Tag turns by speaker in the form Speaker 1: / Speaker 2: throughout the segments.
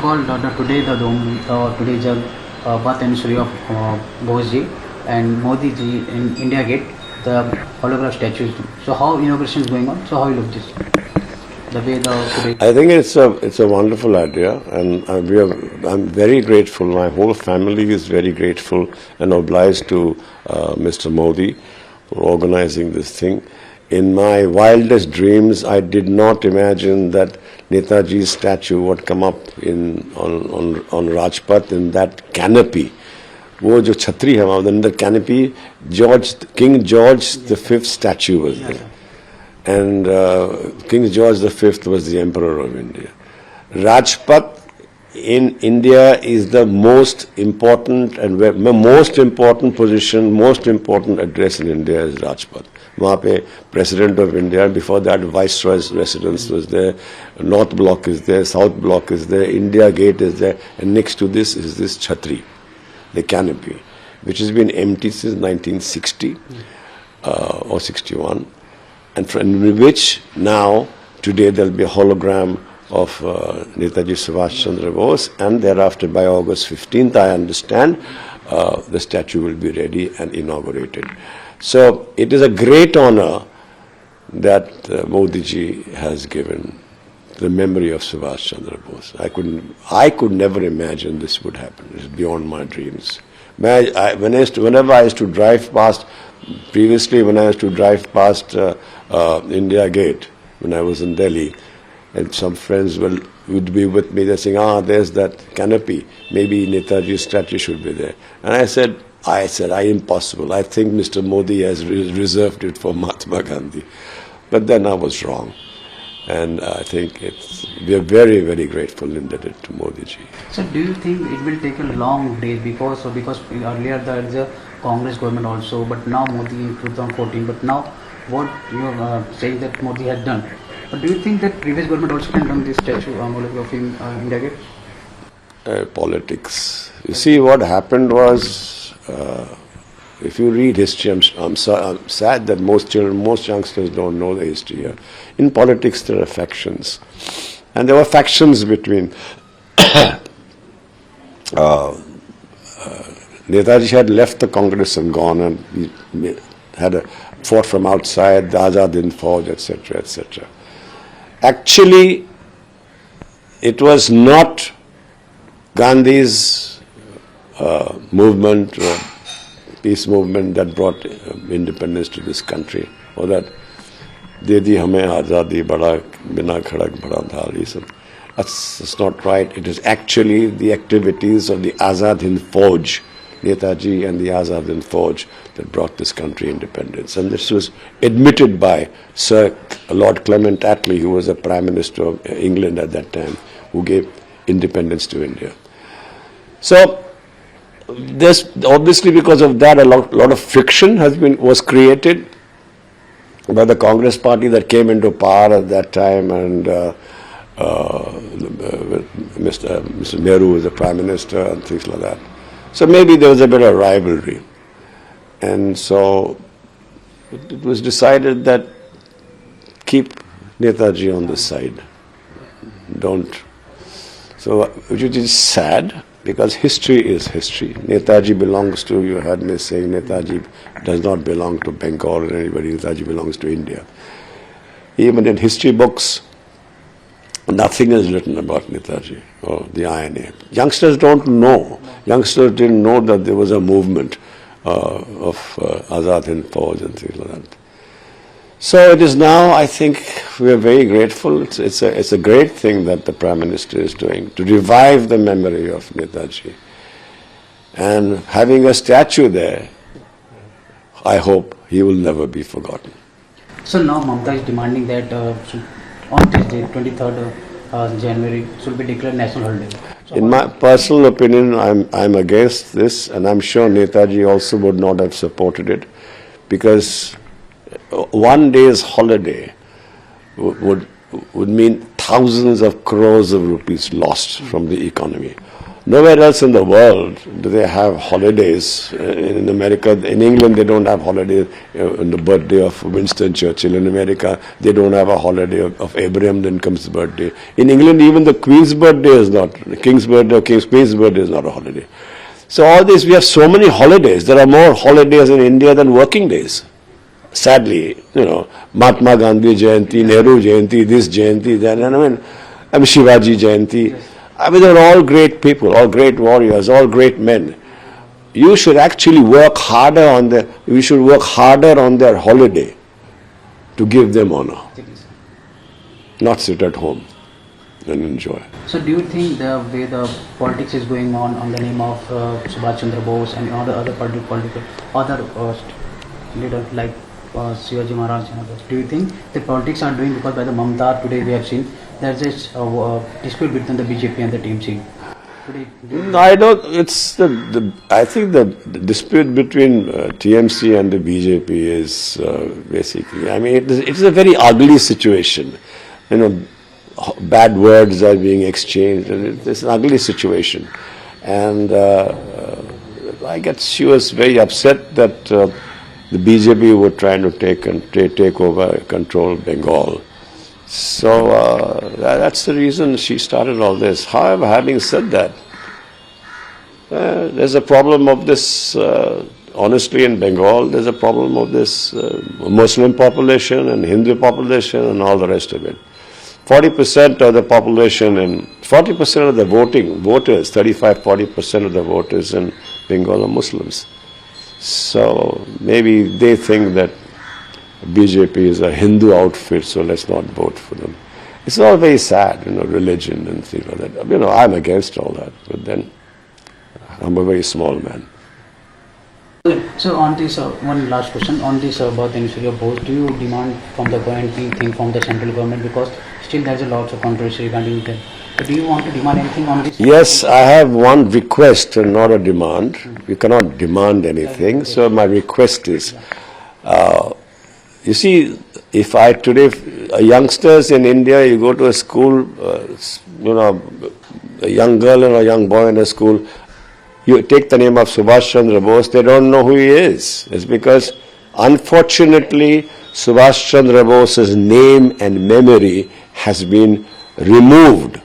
Speaker 1: so-called today today is birth anniversary of Bose ji and Modi ji in India Gate, the holograph statues. So how inauguration is going on? So how you look this? The way today.
Speaker 2: I think it's a wonderful idea, and I'm very grateful. My whole family is very grateful and obliged to Mr. Modi for organizing this thing. In my wildest dreams, I did not imagine that Netaji's statue would come up on Rajpath in that canopy. वो जो छतरी है वहाँ अंदर canopy, King George V statue was there, and King George V was the Emperor of India. Rajpath in India is the most important position, most important address in India is Rajpath. वहाँ पे President of India, before that Viceroy's residence was there, North Block is there, South Block is there, India Gate is there, and next to this is this Chhatri, the canopy, which has been empty since 1960 or 61, and from which now today there will be a hologram of Netaji Subhash Chandra Bose, and thereafter by August 15th, I understand, the statue will be ready and inaugurated. So it is a great honor that Modi ji has given the memory of Subhash Chandra Bose. I could never imagine this would happen. It's beyond my dreams. Whenever I used to drive past, previously when I used to drive past India Gate, when I was in Delhi, and some friends would be with me, they're saying, there's that canopy, maybe Netaji's statue should be there. And I said, impossible. I think Mr. Modi has reserved it for Mahatma Gandhi. But then I was wrong. And I think we are very, very grateful indebted to Modi ji.
Speaker 1: So do you think it will take a long day because earlier there is a Congress government also, but now Modi in 2014, but now what you are saying that Modi has done. But do you think that previous government also can done this statue of him in India Gate?
Speaker 2: Politics. You see, what happened was, if you read history, I'm sad that most youngsters don't know the history here. In politics, there are factions, and there were factions between. Netaji had left the Congress and gone, and he had fought from outside, the Azad Hind Fauj, etc., etc. Actually, it was not Gandhi's movement, peace movement that brought independence to this country, or that de di hame azadi bada bina khadak bada dhal. That's not right. It is actually the activities of the Azad Hind Fauj, Netaji and the Azad Hind Fauj, that brought this country independence. And this was admitted by Sir Lord Clement Attlee, who was the Prime Minister of England at that time, who gave independence to India. So, this, obviously because of that, a lot of friction was created by the Congress party that came into power at that time, and Mr. Nehru was the Prime Minister and things like that. So maybe there was a bit of rivalry. And so it was decided that keep Netaji on the side. Don't. So, which is sad, because history is history. Netaji belongs to, you heard me saying, Netaji does not belong to Bengal or anybody. Netaji belongs to India. Even in history books, nothing is written about Netaji or the INA. Youngsters don't know. Youngsters didn't know that there was a movement of Azad Hind Fauj and things like that. So it is now, I think, we are very grateful. It's a great thing that the Prime Minister is doing to revive the memory of Netaji. And having a statue there, I hope he will never be forgotten.
Speaker 1: So now Mamata is demanding that on this day, 23rd January, should be declared national holiday. So
Speaker 2: in my personal opinion, I'm against this, and I'm sure Netaji also would not have supported it, because one day's holiday would mean thousands of crores of rupees lost from the economy. Nowhere else in the world do they have holidays. In America, in England, they don't have holidays on the birthday of Winston Churchill. In America, they don't have a holiday of Abraham Lincoln's birthday. In England, even the Queen's birthday is not, the King's birthday or Queen's birthday is not a holiday. So all this, we have so many holidays. There are more holidays in India than working days. Sadly, Mahatma Gandhi Jayanti, Nehru Jayanti, this Jayanti, that, I mean Shivaji Jayanti. I mean, they're all great people, all great warriors, all great men. You should actually work harder on their holiday to give them honor. Not sit at home and enjoy.
Speaker 1: So do you think the way the politics is going on the name of Subhash Chandra Bose and other leaders like Shivaji Maharaj and others, do you think the politics are doing, because by the Mamta today we have seen there's this dispute between the BJP and the TMC?
Speaker 2: I don't. It's I think the dispute between TMC and the BJP is basically. I mean, it is a very ugly situation. Bad words are being exchanged, and it's an ugly situation. And I guess she was very upset that the BJP were trying to take over, control Bengal. So that's the reason she started all this. However, having said that, there's a problem of this, honestly, in Bengal, there's a problem of this Muslim population and Hindu population and all the rest of it. 40% of the population and 40% of the voters, 35-40% of the voters in Bengal are Muslims. So maybe they think that BJP is a Hindu outfit, so let's not vote for them. It's all very sad, religion and things like that. I'm against all that, but then I'm a very small man.
Speaker 1: So on this, one last question on this about the Ardhendu Bose, do you demand from the government anything from the central government, because still there's a lot of controversy regarding it? So do you want to demand anything on this?
Speaker 2: Yes, I have one request and not a demand. We cannot demand anything. So my request is, you see, if today, youngsters in India, you go to a school, a young girl and a young boy in a school, you take the name of Subhash Chandra Bose, they don't know who he is. It's because, unfortunately, Subhash Chandra Bose's name and memory has been removed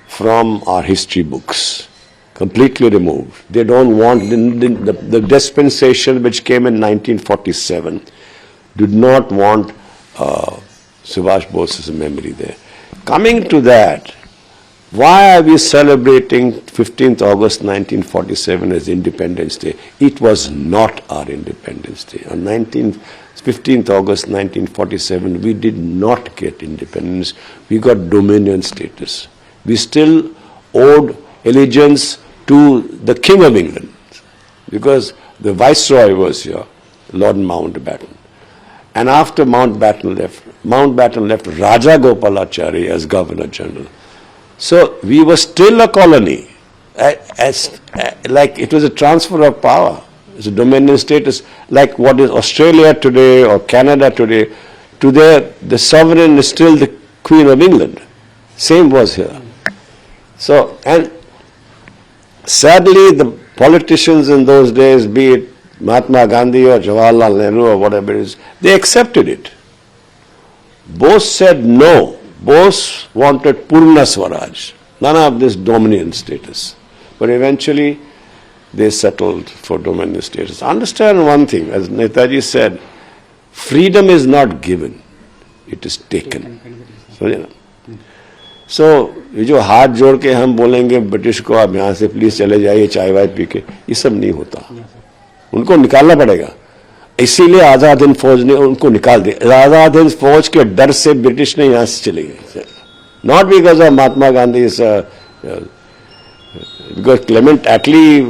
Speaker 2: from our history books. Completely removed. They don't want, the dispensation which came in 1947 did not want Subhash Bose's memory there. Coming to that, why are we celebrating 15th August 1947 as Independence Day? It was not our Independence Day. On 15th August 1947, we did not get independence. We got dominion status. We still owed allegiance to the King of England because the Viceroy was here, Lord Mountbatten. And after Mountbatten left Raja Gopalachari as Governor General. So we were still a colony, like it was a transfer of power. It's a dominion status, like what is Australia today or Canada today. Today, the sovereign is still the Queen of England. Same was here. So, and sadly, the politicians in those days, be it Mahatma Gandhi or Jawaharlal Nehru or whatever it is, they accepted it. Bose said no. Bose wanted Purna Swaraj, none of this dominion status. But eventually, they settled for dominion status. Understand one thing, as Netaji said, freedom is not given, it is taken. So, ये जो हाथ जोड़ के हम बोलेंगे British को आप यहाँ से प्लीज चले जाइए चाय वाय पी के, ये सब नहीं होता. उनको निकालना पड़ेगा. इसीलिए आजाद हिंद फौज ने उनको निकाल दिया. आजाद हिंद फौज के डर से ब्रिटिश ने यहाँ से चले गए. Not because of Mahatma Gandhi, because Clement Attlee,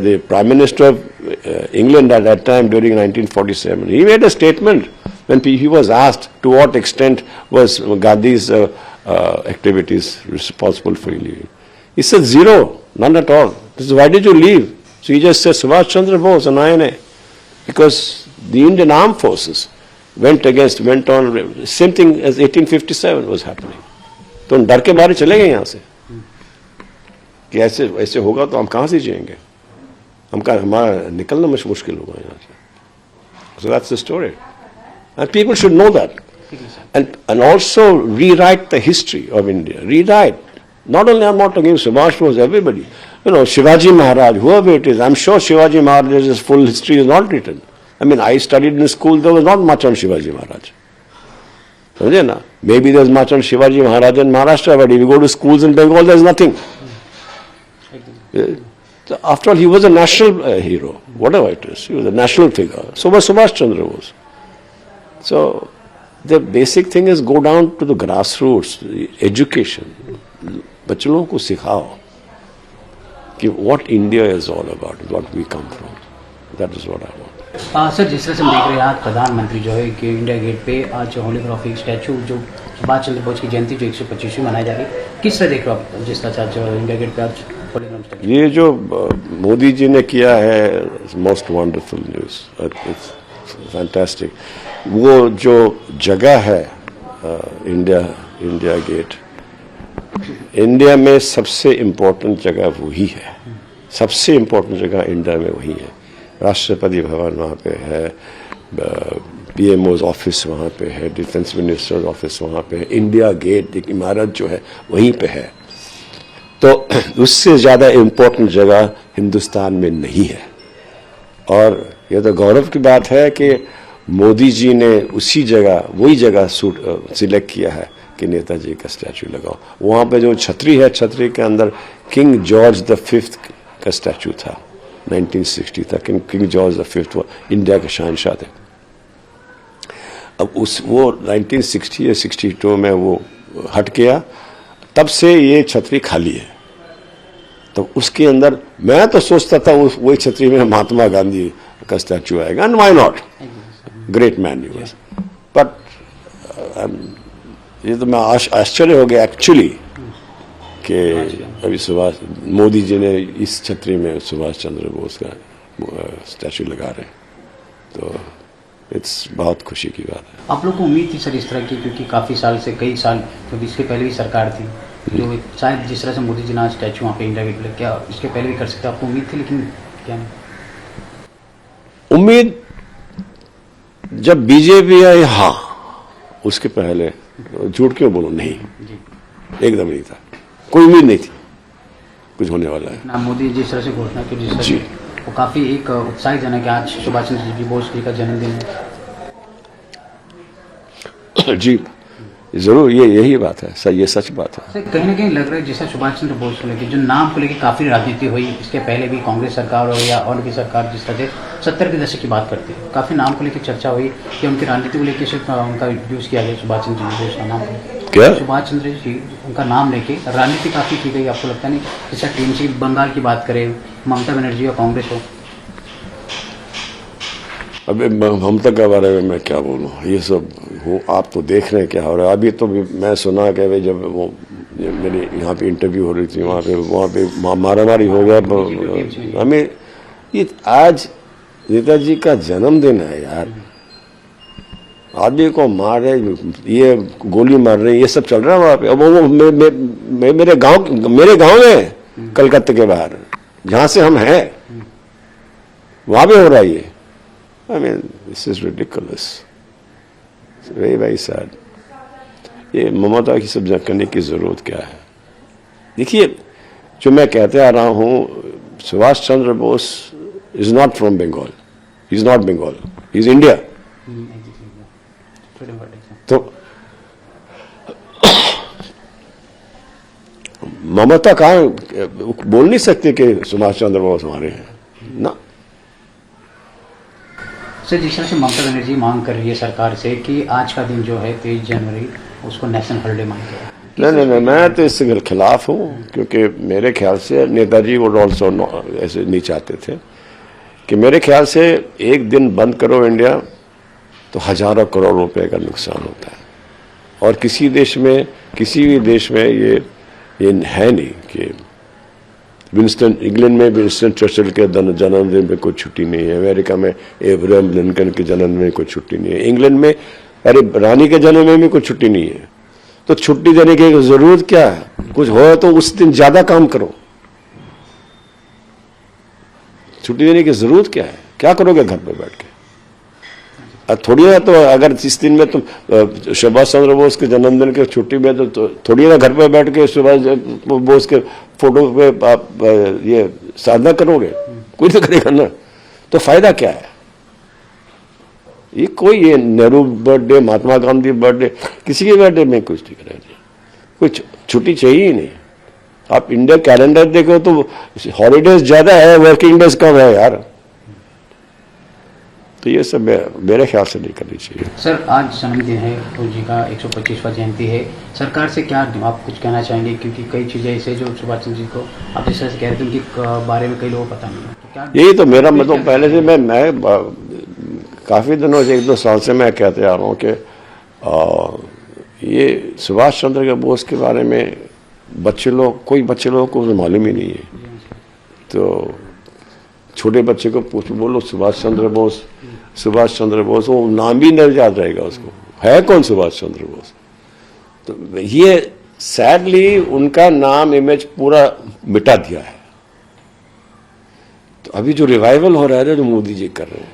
Speaker 2: the Prime Minister of England at that time during 1947, he made a statement when he was asked to what extent was Gandhi's activities responsible for leaving. He said zero, none at all. He said, why did you leave? So he just said Subhash Chandra Bose and INA. Because the Indian Armed Forces went on, same thing as 1857 was happening. तो डर के बारे चले गए यहाँ से. कि ऐसे ऐसे होगा तो हम कहाँ से जिएंगे, हमारा निकलना मुश्किल होगा यहाँ से. So that's the story. And people should know that. And also rewrite the history of India. Rewrite. Not only I'm not talking Subhash Bose, everybody. You know, Shivaji Maharaj, whoever it is, I'm sure Shivaji Maharaj's full history is not written. I mean, I studied in school, there was not much on Shivaji Maharaj. Maybe there's much on Shivaji Maharaj in Maharashtra, but if you go to schools in Bengal, there's nothing. So after all, he was a national hero, whatever it is. He was a national figure. So was Subhash Chandra Bose. So the basic thing is go down to the grassroots, education. बच्चों लोगों को सिखाओ कि what India is all about, what we come from. That is what I want.
Speaker 1: Sir, जिस तरह से हम देख रहे हैं आज प्रधानमंत्री जो है कि इंडिया गेट पे आज होलीग्राफी स्टैचू जो सुभाष चंद्र बोस की जयंती जो 125वीं मनाई जा रही है, किस तरह देख रहे हो आप जिस तरह से आज इंडिया गेट पे आज होलीग्राम स्टैचू? ये जो
Speaker 2: मोदी जी ने किया है most wonderful news, it's fantastic. वो जो जगह है इंडिया गेट, इंडिया में सबसे इम्पोर्टेंट जगह वही है. सबसे इम्पोर्टेंट जगह इंडिया में वही है. राष्ट्रपति भवन वहाँ पे है, पीएमओ ऑफिस वहाँ पे है, डिफेंस मिनिस्टर ऑफिस वहाँ पे है, इंडिया गेट एक इमारत जो है वहीं पे है. तो उससे ज़्यादा इम्पोर्टेंट जगह हिंदुस्तान में नहीं है. और यह तो गौरव की बात है कि मोदी जी ने उसी जगह वही जगह सिलेक्ट किया है कि नेताजी का स्टैचू लगाओ. वहाँ पे जो छतरी है, छतरी के अंदर किंग जॉर्ज द 5th का स्टैचू था. 1960 था. किंग जॉर्ज द 5th वो इंडिया के शहंशाह थे. अब वो 1960 या 62 में वो हट गया, तब से ये छतरी खाली है. तो उसके अंदर मैं तो सोचता था वही छतरी में महात्मा गांधी का स्टैचू आएगा. And why not, great man he was. But ये तो मैं आश्चर्य हो गया एक्चुअली कि अभी मोदी जी ने इस छतरी में सुभाष चंद्र बोस का स्टैचू लगा रहे हैं. तो इट्स बहुत खुशी की बात है.
Speaker 1: आप लोग को उम्मीद थी सर इस तरह की, क्योंकि काफ़ी साल से कई साल क्योंकि इसके पहले भी सरकार थी जो शायद जिस तरह से मोदी जी ने आज स्टैचू वहाँ पे इंडिया गेट पे, क्या इसके पहले भी कर सकते? आपको उम्मीद थी, लेकिन क्या नहीं?
Speaker 2: उम्मीद जब बीजेपी आई, हाँ, उसके पहले झूठ क्यों बोलो, नहीं, एकदम नहीं था. कोई उम्मीद नहीं थी कुछ होने वाला है.
Speaker 1: ना मोदी जिस तरह से घोषणा की, जिस तरह से वो काफी एक उत्साहजनक है. आज सुभाष चंद्र जी बोस जी का जन्मदिन है.
Speaker 2: जी जरूर, यही बात है सर, ये सच बात है.
Speaker 1: कहीं ना कहीं लग रहा है जैसा सुभाष चंद्र बोस को लेकर जो नाम को लेकर काफी राजनीति हुई, इसके पहले भी कांग्रेस सरकार हो या और भी सरकार जिस तरह से 70 के दशक की बात करती है, काफी नाम को लेकर चर्चा हुई कि उनकी राजनीति को लेकर सिर्फ उनका यूज किया गया. सुभाष चंद्र जी बोस का नाम,
Speaker 2: क्या
Speaker 1: सुभाष चंद्र जी उनका नाम लेके राजनीति काफी की गई. आपको लगता नहीं जैसा टीएमसी बंगाल की बात करें, ममता बनर्जी और कांग्रेस हो?
Speaker 2: अबे ममता के बारे में मैं क्या बोलूँ, ये सब वो आप तो देख रहे हैं क्या हो रहा है. अभी तो मैं सुना कि भाई जब वो मेरी यहाँ पे इंटरव्यू हो रही थी, वहाँ पे मारामारी हो गया. हमें ये आज नेताजी का जन्मदिन है यार, आदमी को मार रहे, ये गोली मार रहे, ये सब चल रहा है वहाँ पे. अब वो मेरे गांव में कलकत्ते के बाहर जहाँ से हम हैं वहाँ पे हो रहा है ये. I mean, this is ridiculous. It's very, very sad. ये ममता की सब करने की जरूरत क्या है? देखिए, जो मैं कहते आ रहा हूँ, Subhash Chandra Bose is not from Bengal. He's not Bengal. He's India. तो ममता कहाँ बोल नहीं सकते कि सुभाष चंद्र बोस हमारे हैं ना.
Speaker 1: सर, जिस तरह से ममता बनर्जी मांग कर रही है सरकार से कि आज का दिन जो है 23 जनवरी उसको नेशनल हॉलिडे मान के,
Speaker 2: नहीं, मैं तो इसके खिलाफ हूँ. क्योंकि मेरे ख्याल से नेताजी वो ऑल्सो ऐसे नहीं चाहते थे कि मेरे ख्याल से एक दिन बंद करो इंडिया तो हजारों करोड़ रुपए का नुकसान होता है. और किसी भी देश में ये है नहीं कि इंग्लैंड में विंस्टन चर्चिल के जन्मदिन पे कोई छुट्टी नहीं है. अमेरिका में एब्राहम लिंकन के जन्मदिन में कोई छुट्टी नहीं है. इंग्लैंड में अरे रानी के जन्मदिन में कोई छुट्टी नहीं है. तो छुट्टी देने की जरूरत क्या है? कुछ हो तो उस दिन ज्यादा काम करो. छुट्टी देने की जरूरत क्या है? क्या करोगे घर पे बैठ के? थोड़ी ना, तो अगर इस दिन में तुम सुभाष चंद्र बोस के जन्मदिन के छुट्टी में तो थोड़ी ना घर पे बैठ के सुभाष बोस के फोटो पे आप ये साधना करोगे? कोई तो करेगा ना। तो फायदा क्या है? ये नेहरू बर्थडे, महात्मा गांधी बर्थडे, किसी के बर्थडे में कुछ नहीं करेगा, कुछ छुट्टी चाहिए ही नहीं। आप इंडिया कैलेंडर देखो तो हॉलीडेज ज्यादा है, वर्किंग डेज कम है यार। तो ये सब मेरे ख्याल से नहीं करनी चाहिए।
Speaker 1: सर, आज जन्मदिन है तो जी का 125वां जयंती है, सरकार से क्या आप कुछ कहना चाहेंगे? क्योंकि कई चीज़ें ऐसे जो सुभाष चंद्र जी को आप जिस तरह से कह रहे थे उनके बारे में कई लोगों को पता नहीं है, तो क्या
Speaker 2: यही तो मेरा मतलब पहले से मैं काफ़ी दिनों से 1-2 साल से मैं कहते आ रहा हूँ कि ये सुभाष चंद्र बोस के बारे में कोई बच्चे लोगों को मालूम ही नहीं है। तो छोटे बच्चे को बोलो सुभाष चंद्र बोस, वो नाम भी नहीं याद रहेगा उसको, है कौन सुभाष चंद्र बोस। तो ये सैडली उनका नाम इमेज पूरा मिटा दिया है। तो अभी जो रिवाइवल हो रहा है, जो मोदी जी कर रहे हैं,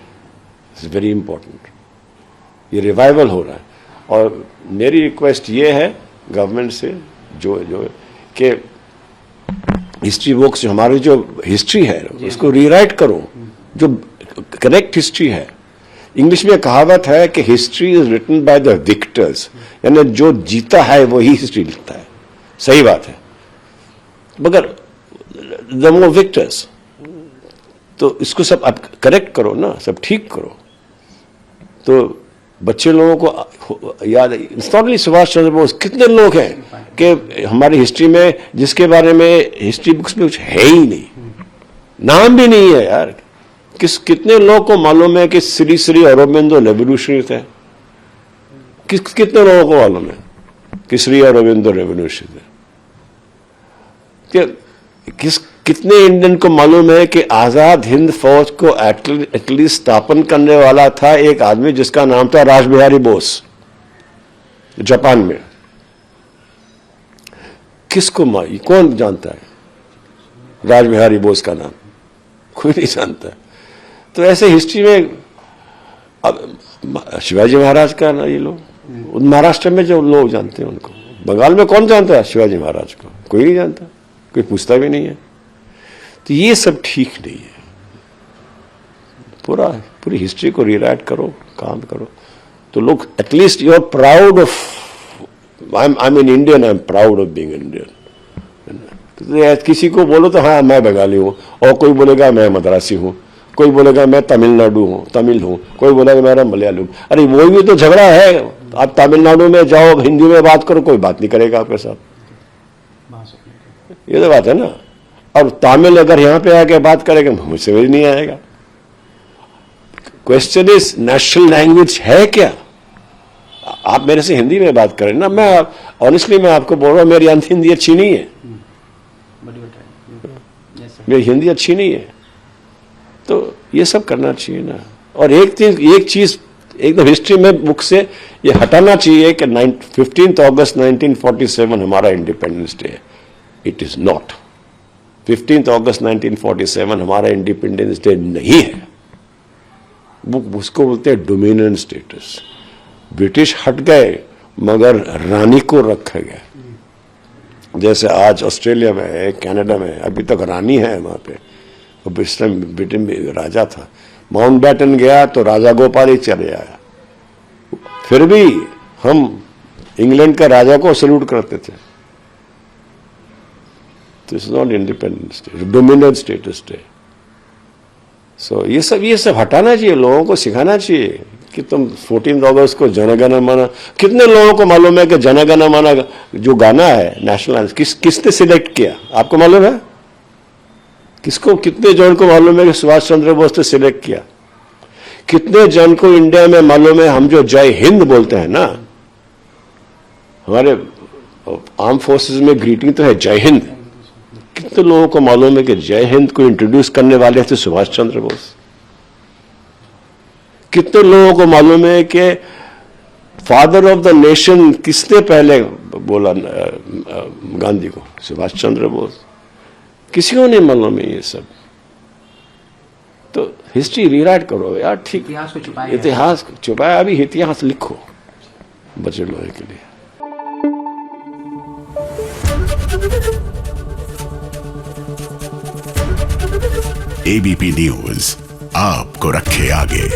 Speaker 2: इट्स वेरी इंपॉर्टेंट। ये रिवाइवल हो रहा है और मेरी रिक्वेस्ट ये है गवर्नमेंट से जो कि हिस्ट्री बुक्स, हमारी जो हिस्ट्री है उसको रीराइट करो, जो करेक्ट हिस्ट्री है। इंग्लिश में कहावत है कि history is written by the victors, यानी जो जीता है वही हिस्ट्री लिखता है। सही बात है, मगर द मोर विक्टर्स, तो इसको सब आप करेक्ट करो ना, सब ठीक करो। तो बच्चे लोगों को याद है। It's not only Subhash Chandra Bose, कितने लोग हैं कि हमारी हिस्ट्री में जिसके बारे में हिस्ट्री बुक्स में कुछ है ही नहीं, नाम भी नहीं है यार। कितने लोगों को मालूम है कि श्री अरबिंदो रेवोल्यूशनरी थे? कितने लोगों को मालूम है कि श्री अरबिंदो रेवोल्यूशनरी थे? कितने इंडियन को मालूम है कि आजाद हिंद फौज को एटलीस्ट स्थापन करने वाला था एक आदमी जिसका नाम था रासबिहारी बोस, जापान में? किसको कौन जानता है रासबिहारी बोस का नाम? कोई नहीं जानता। तो ऐसे हिस्ट्री में अब शिवाजी महाराज का ना, ये लोग महाराष्ट्र में जो लोग जानते हैं उनको, बंगाल में कौन जानता है शिवाजी महाराज को? कोई नहीं जानता, कोई पूछता भी नहीं है। तो ये सब ठीक नहीं है। पूरी हिस्ट्री को रीराइट करो, काम करो, तो लोग at least you are proud of, I am an Indian, I am proud of being Indian. किसी को बोलो तो हाँ मैं बंगाली हूँ, और कोई बोलेगा मैं मद्रासी हूँ, कोई बोलेगा मैं तमिल हूँ, कोई बोलेगा मेरा मलयालम। अरे वो भी तो झगड़ा है। आप तमिलनाडु में जाओ, हिंदी में बात करो, कोई बात नहीं करेगा आपके साथ। ये तो बात है ना। और तमिल अगर यहां पे आके बात करेगा, मुझे समझ नहीं आएगा। क्वेश्चन इज नेशनल लैंग्वेज है क्या? आप मेरे से हिंदी में बात करें ना, मैं ऑनेस्टली मैं आपको बोल रहा हूं, मेरी हिंदी अच्छी नहीं है, मेरी हिंदी अच्छी नहीं है। तो ये सब करना चाहिए ना। और एक चीज एकदम हिस्ट्री में बुक से ये हटाना चाहिए कि 15 अगस्त 1947 हमारा इंडिपेंडेंस डे है। It is not. 15 अगस्त 1947 हमारा इंडिपेंडेंस डे नहीं है। बुक उसको बोलते हैं डोमिनियन स्टेटस। ब्रिटिश हट गए मगर रानी को रखा गया। जैसे आज ऑस्ट्रेलिया में है, कनाडा में है, अभी तक रानी है वहां पे। और इस टाइम ब्रिटेन में राजा था। माउंटबेटन गया तो राजा गोपाल ही चले आया। फिर भी हम इंग्लैंड का राजा को सल्यूट करते थे। तो it's not independence day, dominion status day. So ये सब हटाना चाहिए, लोगों को सिखाना चाहिए कि तुम 14 अगस्त को जनगण मन। कितने लोगों को मालूम है कि जनगण मन जो गाना है नेशनल, किसने सिलेक्ट किया? आपको मालूम है? कितने जन को मालूम है कि सुभाष चंद्र बोस ने सिलेक्ट किया? कितने जन को इंडिया में मालूम है हम जो जय हिंद बोलते हैं ना, हमारे आर्म फोर्सेस में ग्रीटिंग तो है जय हिंद। कितने लोगों को मालूम है कि जय हिंद को इंट्रोड्यूस करने वाले थे सुभाष चंद्र बोस? कितने लोगों को मालूम है कि फादर ऑफ द नेशन किसने पहले बोला गांधी को? सुभाष चंद्र बोस। किसी को नहीं मालूम है ये सब। तो हिस्ट्री रीराइट करो यार, ठीक।
Speaker 1: इतिहास को छुपाया गया।
Speaker 2: इतिहास छुपाया, अभी इतिहास लिखो बचे लोगों के लिए।
Speaker 3: ABP न्यूज आपको रखे आगे।